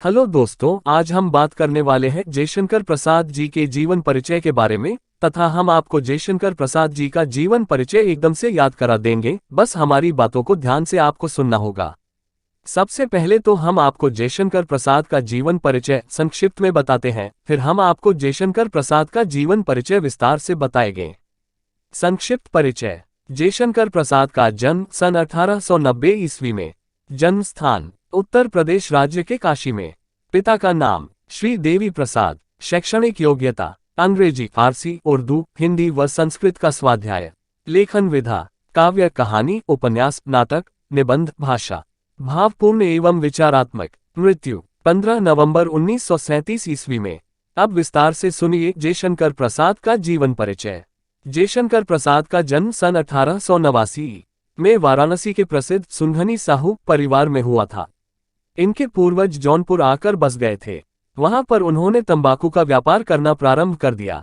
Hello दोस्तों, आज हम बात करने वाले हैं जयशंकर प्रसाद जी के जीवन परिचय के बारे में। तथा हम आपको जयशंकर प्रसाद जी का जीवन परिचय एकदम से याद करा देंगे, बस हमारी बातों को ध्यान से आपको सुनना होगा। सबसे पहले तो हम आपको जयशंकर प्रसाद का जीवन परिचय संक्षिप्त में बताते हैं, फिर हम आपको जयशंकर प्रसाद का जीवन परिचय विस्तार से बताएंगे। संक्षिप्त परिचय। जयशंकर प्रसाद का जन्म सन 1890 ईस्वी में। जन्म स्थान उत्तर प्रदेश राज्य के काशी में। पिता का नाम श्री देवी प्रसाद। शैक्षणिक योग्यता अंग्रेजी, फारसी, उर्दू, हिंदी व संस्कृत का स्वाध्याय। लेखन विधा काव्य, कहानी, उपन्यास, नाटक, निबंध। भाषा भावपूर्ण एवं विचारात्मक। मृत्यु 15 नवंबर 1937 ईस्वी में। अब विस्तार से सुनिए जयशंकर प्रसाद का जीवन परिचय। जयशंकर प्रसाद का जन्म सन 1889 में वाराणसी के प्रसिद्ध सुंघनी साहू परिवार में हुआ था। इनके पूर्वज जौनपुर आकर बस गए थे। वहां पर उन्होंने तंबाकू का व्यापार करना प्रारंभ कर दिया।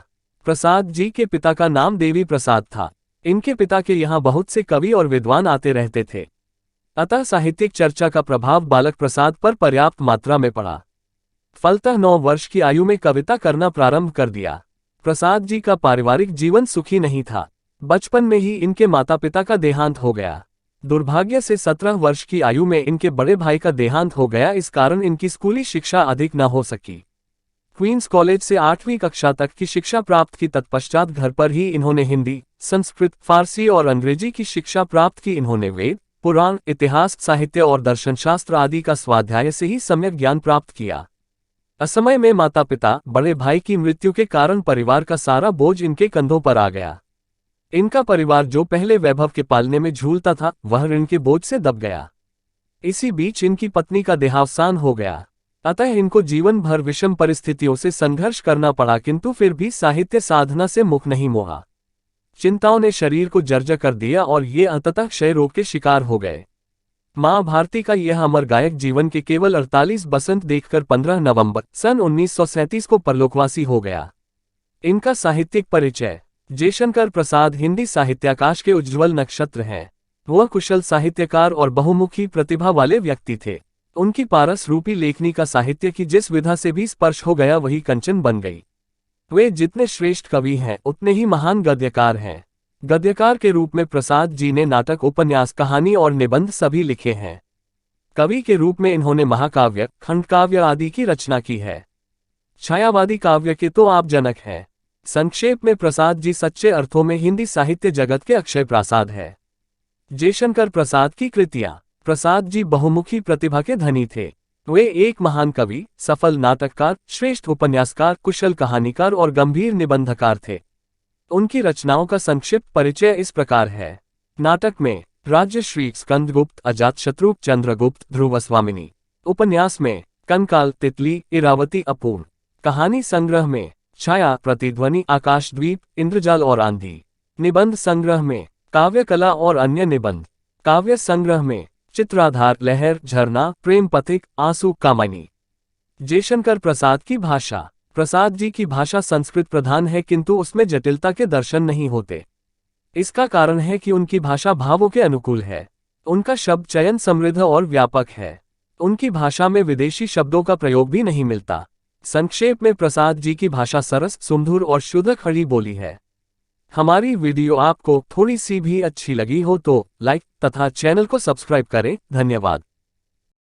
प्रसाद जी के पिता का नाम देवी प्रसाद था। इनके पिता के यहाँ बहुत से कवि और विद्वान आते रहते थे, अतः साहित्यिक चर्चा का प्रभाव बालक प्रसाद पर पर्याप्त मात्रा में पड़ा। फलतः 9 वर्ष की आयु में कविता करना प्रारंभ कर दिया। प्रसाद जी का पारिवारिक जीवन सुखी नहीं था। बचपन में ही इनके माता पिता का देहांत हो गया। दुर्भाग्य से 17 वर्ष की आयु में इनके बड़े भाई का देहांत हो गया, इस कारण इनकी स्कूली शिक्षा अधिक न हो सकी। क्वींस कॉलेज से 8वीं कक्षा तक की शिक्षा प्राप्त की। तत्पश्चात घर पर ही इन्होंने हिंदी, संस्कृत, फारसी और अंग्रेजी की शिक्षा प्राप्त की। इन्होंने वेद, पुराण, इतिहास, साहित्य और दर्शनशास्त्र आदि का स्वाध्याय से ही सम्यक ज्ञान प्राप्त किया। असमय में माता पिता, बड़े भाई की मृत्यु के कारण परिवार का सारा बोझ इनके कंधों पर आ गया। इनका परिवार जो पहले वैभव के पालने में झूलता था, वह ऋण के बोझ से दब गया। इसी बीच इनकी पत्नी का देहावसान हो गया, अतः इनको जीवन भर विषम परिस्थितियों से संघर्ष करना पड़ा, किंतु फिर भी साहित्य साधना से मुख नहीं मोहा। चिंताओं ने शरीर को जर्जर कर दिया और ये अंततः क्षय रोग के शिकार हो गए। मां भारती का यह अमर गायक जीवन के केवल 48 बसंत देखकर 15 नवंबर सन 1937 को परलोकवासी हो गया। इनका साहित्यिक परिचय। जयशंकर प्रसाद हिंदी साहित्याकाश के उज्ज्वल नक्षत्र हैं। वह कुशल साहित्यकार और बहुमुखी प्रतिभा वाले व्यक्ति थे। उनकी पारस रूपी लेखनी का साहित्य की जिस विधा से भी स्पर्श हो गया वही कंचन बन गई। वे जितने श्रेष्ठ कवि हैं उतने ही महान गद्यकार हैं। गद्यकार के रूप में प्रसाद जी ने नाटक, उपन्यास, कहानी और निबंध सभी लिखे हैं। कवि के रूप में इन्होंने महाकाव्य, खंडकाव्य आदि की रचना की है। छायावादी काव्य के तो आप जनक हैं। संक्षेप में प्रसाद जी सच्चे अर्थों में हिंदी साहित्य जगत के अक्षय प्रसाद है। जयशंकर प्रसाद की कृतियां। प्रसाद जी बहुमुखी प्रतिभा के धनी थे। वे एक महान कवि, सफल नाटककार, श्रेष्ठ उपन्यासकार, कुशल कहानीकार और गंभीर निबंधकार थे। उनकी रचनाओं का संक्षिप्त परिचय इस प्रकार है। नाटक में राज्यश्री, स्कंदगुप्त, अजातशत्रु, चंद्रगुप्त, ध्रुवस्वामिनी। उपन्यास में कंकाल, तितली, इरावती, अपूर्ण। कहानी संग्रह में छाया, प्रतिध्वनि, आकाशद्वीप, इंद्रजाल और आंधी। निबंध संग्रह में काव्य कला और अन्य निबंध। काव्य संग्रह में चित्राधार, लहर, झरना, प्रेम पथिक, आंसू, कामिनी। जयशंकर प्रसाद की भाषा। प्रसाद जी की भाषा संस्कृत प्रधान है, किंतु उसमें जटिलता के दर्शन नहीं होते। इसका कारण है कि उनकी भाषा भावों के अनुकूल है। उनका शब्द चयन समृद्ध और व्यापक है। उनकी भाषा में विदेशी शब्दों का प्रयोग भी नहीं मिलता। संक्षेप में प्रसाद जी की भाषा सरस, सुमधुर और शुद्ध खड़ी बोली है। हमारी वीडियो आपको थोड़ी सी भी अच्छी लगी हो तो लाइक तथा चैनल को सब्सक्राइब करें। धन्यवाद।